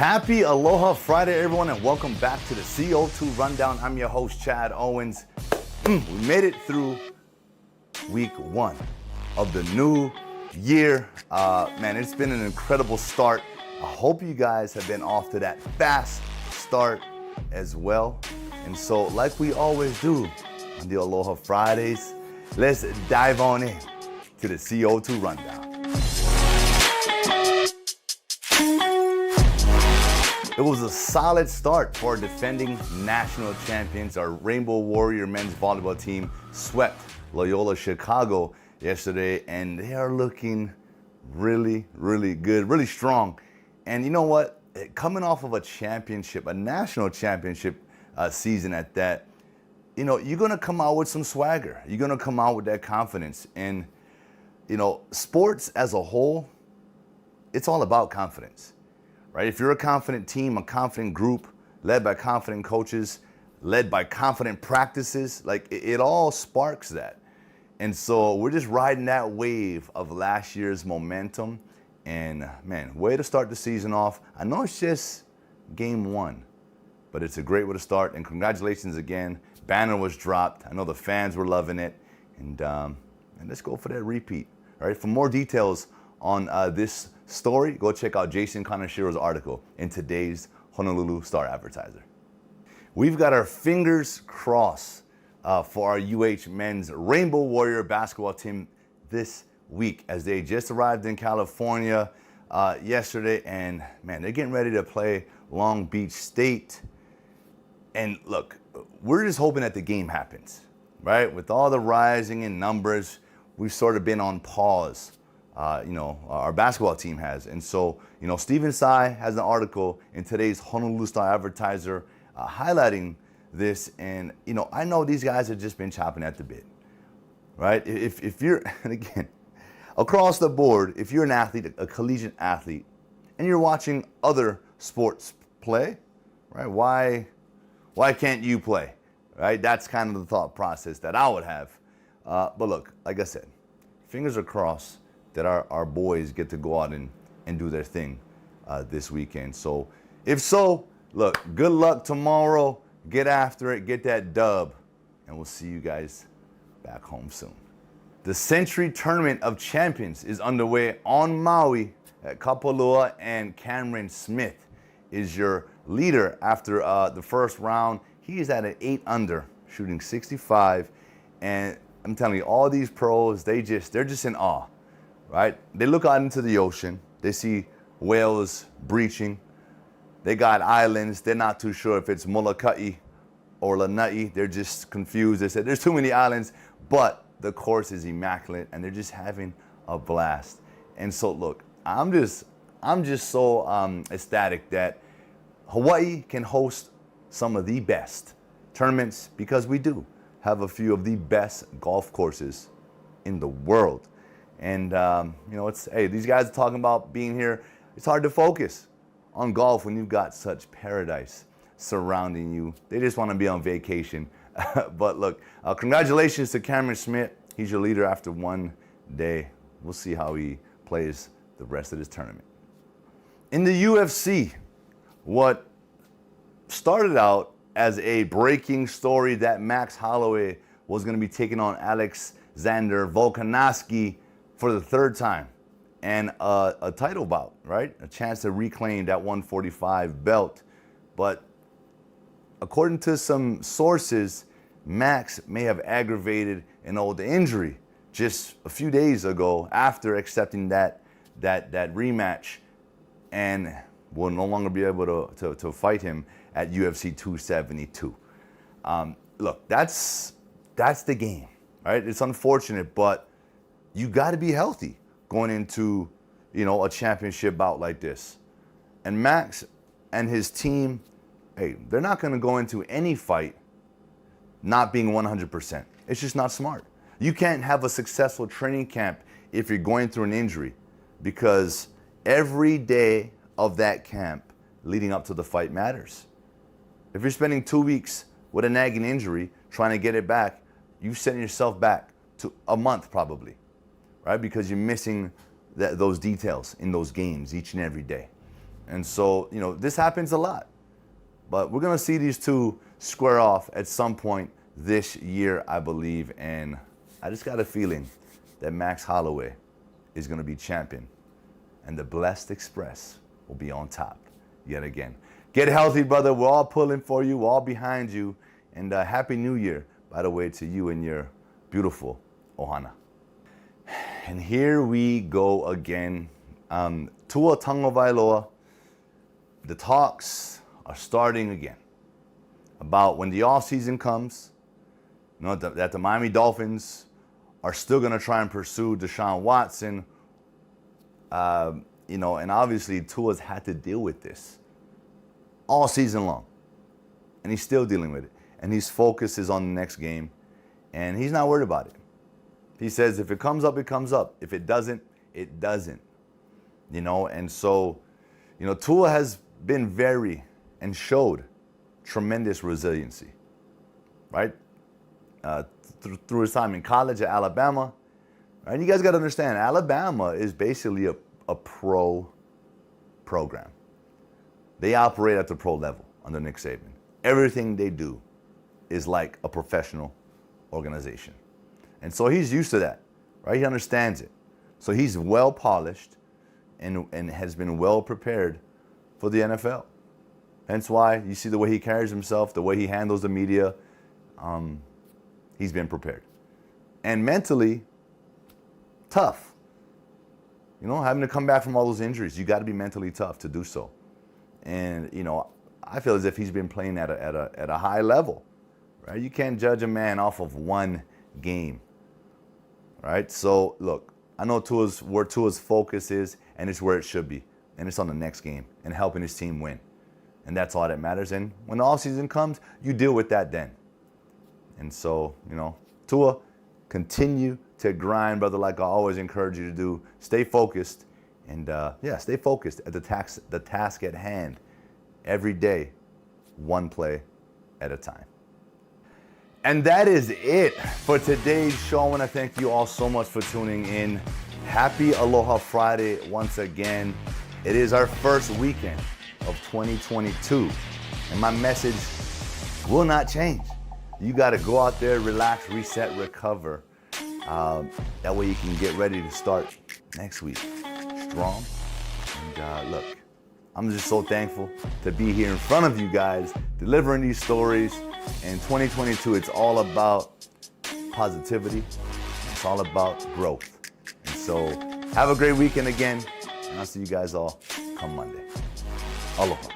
Happy Aloha Friday, everyone, and welcome back to the CO2 Rundown. I'm your host, Chad Owens. We made it through week one of the new year. Man, it's been an incredible start. I hope you guys have been off to that fast start as well. And so, like we always do on the Aloha Fridays, let's dive on in to the CO2 Rundown. It was a solid start for our defending national champions. Our Rainbow Warrior men's volleyball team swept Loyola Chicago yesterday, and they are looking really, really good, really strong. And you know what? Coming off of a championship, a national championship season at that, you know, you're going to come out with some swagger. You're going to come out with that confidence. And, you know, sports as a whole, it's all about confidence. Right? If you're a confident team, a confident group, led by confident coaches, led by confident practices, like it all sparks that. And so we're just riding that wave of last year's momentum. And man, way to start the season off. I know it's just game one, but it's a great way to start. And congratulations again. Banner was dropped. I know the fans were loving it. And let's go for that repeat. All right. For more details on this story, go check out Jason Kanashiro's article in today's Honolulu Star-Advertiser. We've got our fingers crossed for our UH men's Rainbow Warrior basketball team this week, as they just arrived in California yesterday, and man, they're getting ready to play Long Beach State. And look, we're just hoping that the game happens, right? With all the rising in numbers, we've sort of been on pause. Our basketball team has. And so, Stephen Tsai has an article in today's Honolulu Star-Advertiser highlighting this. And, I know these guys have just been chopping at the bit, right? If you're, and again, across the board, if you're an athlete, a collegiate athlete, and you're watching other sports play, right? Why can't you play, right? That's kind of the thought process that I would have. But look, like I said, fingers are crossed that our boys get to go out and do their thing this weekend. So if so, look, good luck tomorrow. Get after it, get that dub, and we'll see you guys back home soon. The Century Tournament of Champions is underway on Maui at Kapalua, and Cameron Smith is your leader after the first round. He is at an 8 under, shooting 65, and I'm telling you, all these pros, they're just in awe. Right? They look out into the ocean. They see whales breaching. They got islands. They're not too sure if it's Molokai or Lanai. They're just confused. They said there's too many islands, but the course is immaculate, and they're just having a blast. And so, look, I'm just so ecstatic that Hawaii can host some of the best tournaments, because we do have a few of the best golf courses in the world. And, these guys are talking about being here. It's hard to focus on golf when you've got such paradise surrounding you. They just want to be on vacation. But look, congratulations to Cameron Smith. He's your leader after one day. We'll see how he plays the rest of this tournament. In the UFC, what started out as a breaking story that Max Holloway was going to be taking on Alexander Volkanovski for the third time, and a title bout, right? A chance to reclaim that 145 belt. But according to some sources, Max may have aggravated an old injury just a few days ago after accepting that rematch, and will no longer be able to fight him at UFC 272. Look, that's the game, right? It's unfortunate, but you got to be healthy going into, a championship bout like this. And Max and his team, hey, they're not going to go into any fight not being 100%. It's just not smart. You can't have a successful training camp if you're going through an injury, because every day of that camp leading up to the fight matters. If you're spending 2 weeks with a nagging injury trying to get it back, you set yourself back to a month probably. Right? Because you're missing those details in those games each and every day. And so, this happens a lot. But we're going to see these two square off at some point this year, I believe. And I just got a feeling that Max Holloway is going to be champion. And the Blessed Express will be on top yet again. Get healthy, brother. We're all pulling for you. We're all behind you. And Happy New Year, by the way, to you and your beautiful Ohana. And here we go again. Tua Tagovailoa, the talks are starting again about when the offseason comes, that the Miami Dolphins are still going to try and pursue Deshaun Watson. And obviously Tua's had to deal with this all season long. And he's still dealing with it. And his focus is on the next game. And he's not worried about it. He says if it comes up, it comes up. If it doesn't, it doesn't. And so, Tua has been and showed tremendous resiliency, right? Through his time in college at Alabama. Right? You guys got to understand, Alabama is basically a pro program. They operate at the pro level under Nick Saban. Everything they do is like a professional organization. And so he's used to that, right? He understands it. So he's well polished and has been well prepared for the NFL. Hence why you see the way he carries himself, the way he handles the media. He's been prepared. And mentally, tough. Having to come back from all those injuries, you got to be mentally tough to do so. And, I feel as if he's been playing at a high level, right? You can't judge a man off of one game, right? So, look, I know where Tua's focus is, and it's where it should be. And it's on the next game and helping his team win. And that's all that matters. And when the offseason comes, you deal with that then. And so, Tua, continue to grind, brother, like I always encourage you to do. Stay focused. And, stay focused at the task at hand. Every day, one play at a time. And that is it for today's show. I want to thank you all so much for tuning in. Happy Aloha Friday once again. It is our first weekend of 2022. And my message will not change. You got to go out there, relax, reset, recover. That way you can get ready to start next week strong. And look, I'm just so thankful to be here in front of you guys, delivering these stories. In 2022, it's all about positivity. It's all about growth. And so have a great weekend again. And I'll see you guys all come Monday. Aloha.